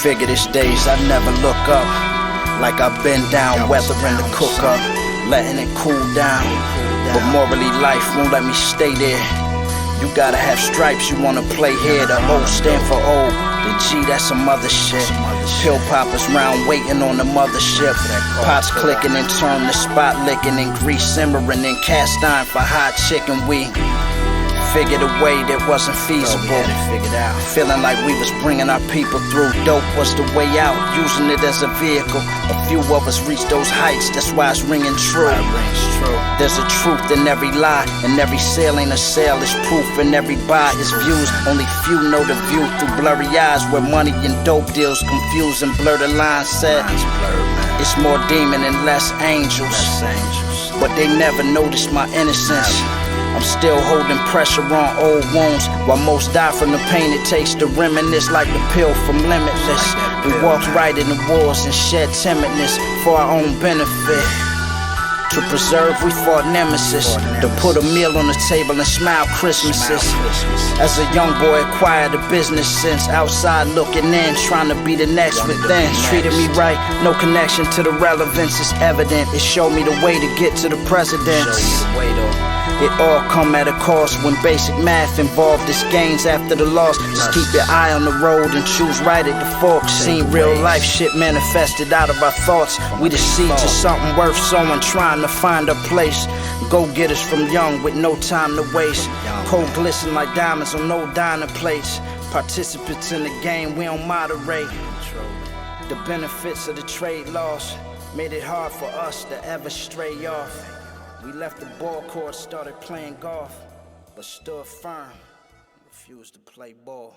Figure these days I never look up, like I've been down, weathering the cook up, letting it cool down. But morally life won't let me stay there. You gotta have stripes, you wanna play here. The O stand for old, the G that's some other shit. Pill poppers round waiting on the mothership. Pots clicking and turn the spot licking, and grease simmering in cast iron for hot chicken. We figured a way that wasn't feasible. Feeling like we was bringing our people through. Dope was the way out, using it as a vehicle. A few of us reached those heights, that's why it's ringing true. There's a truth in every lie, and every sale ain't a sale, it's proof. And every buy is views, only few know the view through blurry eyes, where money and dope deals confuse and blur the lines. Said it's more demon and less angels, but they never noticed my innocence. I'm still holding pressure on old wounds, while most die from the pain it takes to reminisce, like the pill from Limitless. We walked right in the wars and shed timidness for our own benefit. To preserve, we fought nemesis. To put a meal on the table and smile Christmases. As a young boy, acquired a business sense. Outside looking in, trying to be the next within. Treated me right, no connection to the relevance. It's evident, it showed me the way to get to the presidents. It all come at a cost when basic math involved. It's gains after the loss. Just keep your eye on the road and choose right at the fork. Seen real life shit manifested out of our thoughts. We the seed to something worth sowing, trying to find a place. Go get us from young with no time to waste. Cold glisten like diamonds on no diner plates. Participants in the game, we don't moderate. The benefits of the trade laws made it hard for us to ever stray off. We left the ball court, started playing golf, but stood firm, refused to play ball.